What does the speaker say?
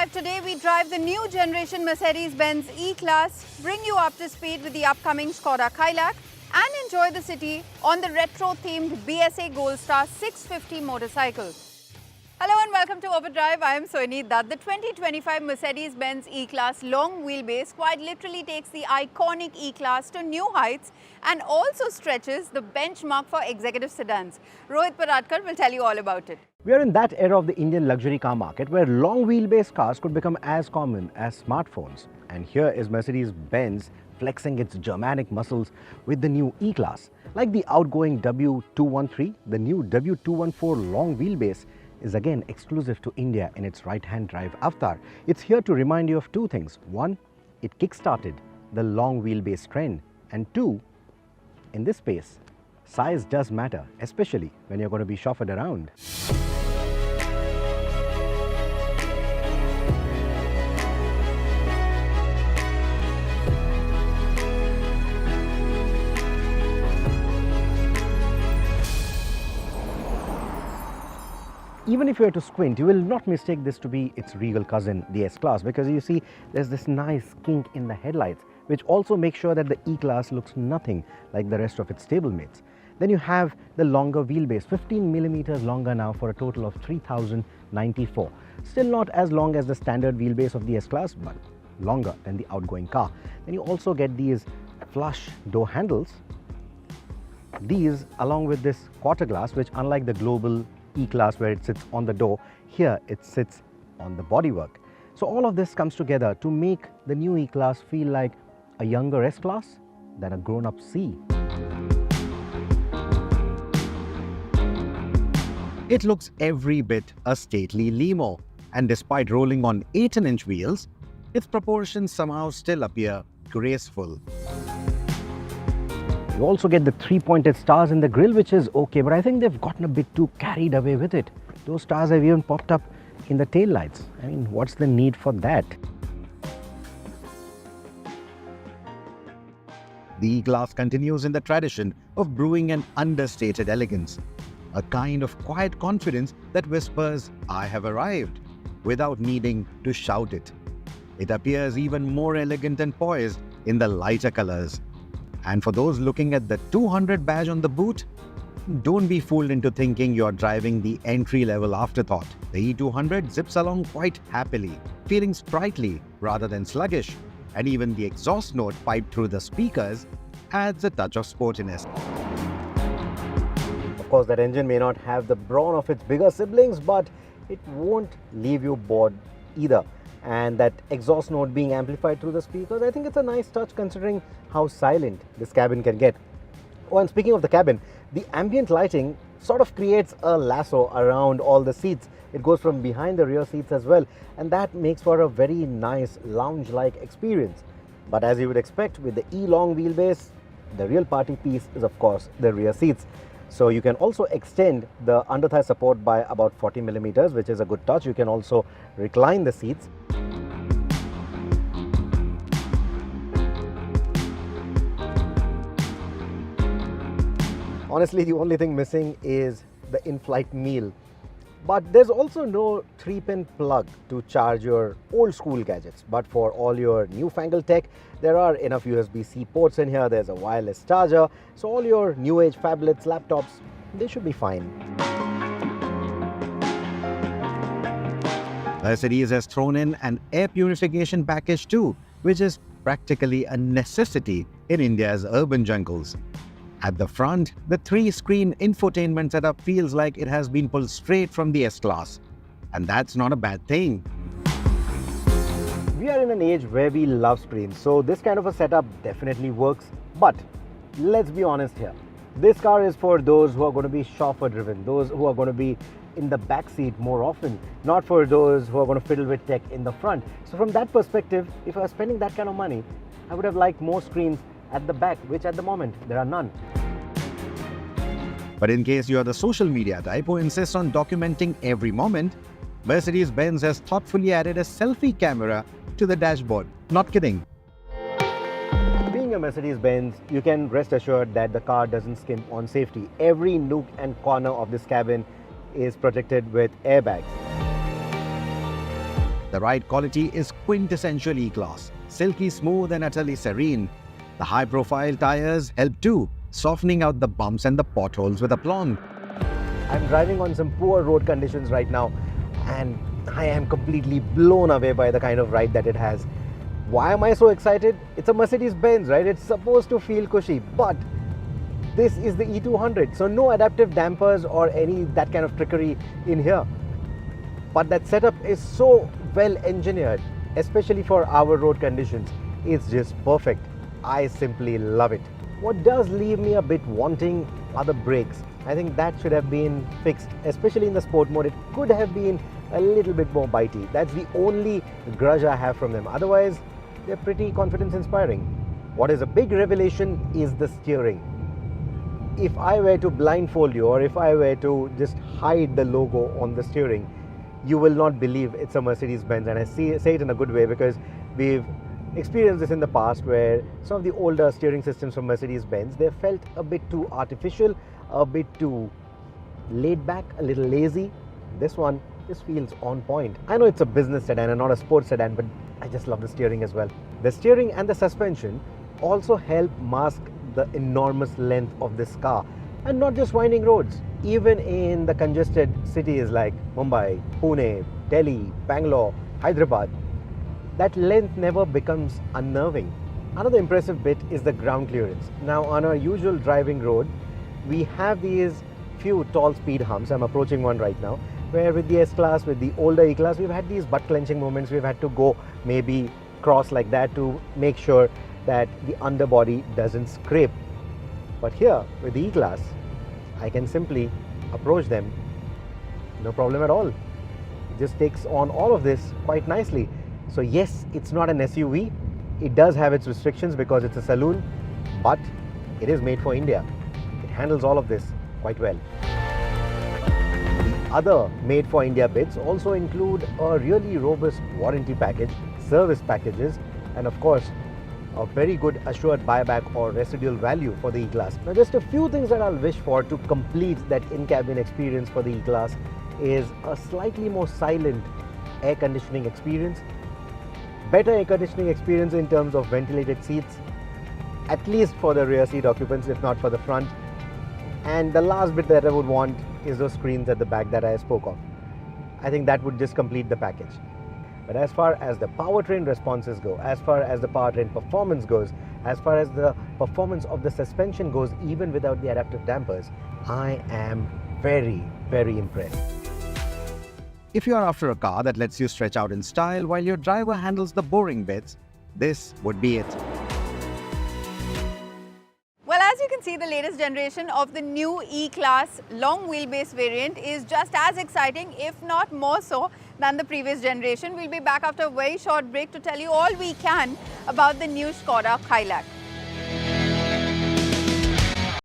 Overdrive. Today we drive the new generation Mercedes-Benz E-Class, bring you up to speed with the upcoming Skoda Kailak and enjoy the city on the retro-themed BSA Gold Star 650 motorcycle. Hello and welcome to Overdrive. I am Soini Dutt. The 2025 Mercedes-Benz E-Class Long Wheelbase quite literally takes the iconic E-Class to new heights and also stretches the benchmark for executive sedans. Rohit Paradkar will tell you all about it. We are in that era of the Indian luxury car market where long wheelbase cars could become as common as smartphones. And here is Mercedes-Benz flexing its Germanic muscles with the new E-Class. Like the outgoing W213, the new W214 long wheelbase is again exclusive to India in its right-hand drive avatar. It's here to remind you of two things. One, it kick-started the long wheelbase trend. And two, in this space, size does matter, especially when you're going to be chauffeured around. Even if you were to squint, you will not mistake this to be its regal cousin, the S-Class, because you see there's this nice kink in the headlights, which also makes sure that the E-Class looks nothing like the rest of its stablemates. Then you have the longer wheelbase, 15 millimeters longer now for a total of 3094. Still not as long as the standard wheelbase of the S-Class, but longer than the outgoing car. Then you also get these flush door handles. These, along with this quarter glass, which unlike the global E-Class where it sits on the door, here it sits on the bodywork. So all of this comes together to make the new E-Class feel like a younger S-Class than a grown-up C. It looks every bit a stately limo, and despite rolling on 18-inch wheels, its proportions somehow still appear graceful. You also get the three-pointed stars in the grille, which is okay, but I think they've gotten a bit too carried away with it. Those stars have even popped up in the tail lights. I mean, what's the need for that? The E-Class continues in the tradition of brewing an understated elegance, a kind of quiet confidence that whispers, "I have arrived," without needing to shout it. It appears even more elegant and poised in the lighter colors. And for those looking at the 200 badge on the boot, don't be fooled into thinking you're driving the entry-level afterthought. The E200 zips along quite happily, feeling sprightly rather than sluggish, and even the exhaust note piped through the speakers adds a touch of sportiness. Of course, that engine may not have the brawn of its bigger siblings, but it won't leave you bored either. And that exhaust note being amplified through the speakers, I think it's a nice touch considering how silent this cabin can get. Oh, and speaking of the cabin, the ambient lighting sort of creates a lasso around all the seats. It goes from behind the rear seats as well, and that makes for a very nice lounge-like experience. But as you would expect with the E-long wheelbase, the real party piece is of course the rear seats. So you can also extend the under-thigh support by about 40 millimeters, which is a good touch. You can also recline the seats. Honestly, the only thing missing is the in-flight meal. But there's also no 3-pin plug to charge your old school gadgets. But for all your newfangled tech, there are enough USB-C ports in here. There's a wireless charger. So all your new age phablets, laptops, they should be fine. Mercedes has thrown in an air purification package too, which is practically a necessity in India's urban jungles. At the front, the 3-screen infotainment setup feels like it has been pulled straight from the S-Class. And that's not a bad thing. We are in an age where we love screens, so this kind of a setup definitely works. But let's be honest here. This car is for those who are going to be chauffeur-driven, those who are going to be in the back seat more often, not for those who are going to fiddle with tech in the front. So from that perspective, if I was spending that kind of money, I would have liked more screens at the back, which at the moment there are none. But in case you are the social media type who insists on documenting every moment, Mercedes-Benz has thoughtfully added a selfie camera to the dashboard. Not kidding. Being a Mercedes-Benz, you can rest assured that the car doesn't skimp on safety. Every nook and corner of this cabin is protected with airbags. The ride quality is quintessential E-Class, silky smooth and utterly serene. The high-profile tires help too, softening out the bumps and the potholes with aplomb. I'm driving on some poor road conditions right now, and I am completely blown away by the kind of ride that it has. Why am I so excited? It's a Mercedes-Benz, right? It's supposed to feel cushy, but this is the E200, so no adaptive dampers or any that kind of trickery in here. But that setup is so well engineered, especially for our road conditions. It's just perfect. I simply love it. What does leave me a bit wanting are the brakes. I think that should have been fixed, especially in the sport mode. It could have been a little bit more bitey. That's the only grudge I have from them. Otherwise, they're pretty confidence-inspiring. What is a big revelation is the steering. If I were to blindfold you, or if I were to just hide the logo on the steering, you will not believe it's a Mercedes-Benz. And I say it in a good way, because we've experienced this in the past where some of the older steering systems from Mercedes-Benz, they felt a bit too artificial, a bit too laid back, a little lazy. This one just feels on point. I know it's a business sedan and not a sports sedan, but I just love the steering as well. The steering and the suspension also help mask the enormous length of this car, and not just winding roads. Even in the congested cities like Mumbai, Pune, Delhi, Bangalore, Hyderabad, that length never becomes unnerving. Another impressive bit is the ground clearance. Now, on our usual driving road, we have these few tall speed humps. I'm approaching one right now, where with the S-Class, with the older E-Class, we've had these butt-clenching moments. We've had to go maybe cross like that to make sure that the underbody doesn't scrape. But here, with the E-Class, I can simply approach them, no problem at all. It just takes on all of this quite nicely. So yes, it's not an SUV. It does have its restrictions because it's a saloon, but it is made for India. It handles all of this quite well. The other made for India bits also include a really robust warranty package, service packages, and of course, a very good assured buyback or residual value for the E-Class. Now, just a few things that I'll wish for to complete that in-cabin experience for the E-Class is a slightly more silent air conditioning experience, better air conditioning experience in terms of ventilated seats, at least for the rear seat occupants, if not for the front. And the last bit that I would want is those screens at the back that I spoke of. I think that would just complete the package. But as far as the powertrain responses go, as far as the powertrain performance goes, as far as the performance of the suspension goes, even without the adaptive dampers, I am very, very impressed. If you are after a car that lets you stretch out in style while your driver handles the boring bits, this would be it. Well, as you can see, the latest generation of the new E-Class Long Wheelbase variant is just as exciting, if not more so, than the previous generation. We'll be back after a very short break to tell you all we can about the new Skoda Kailak.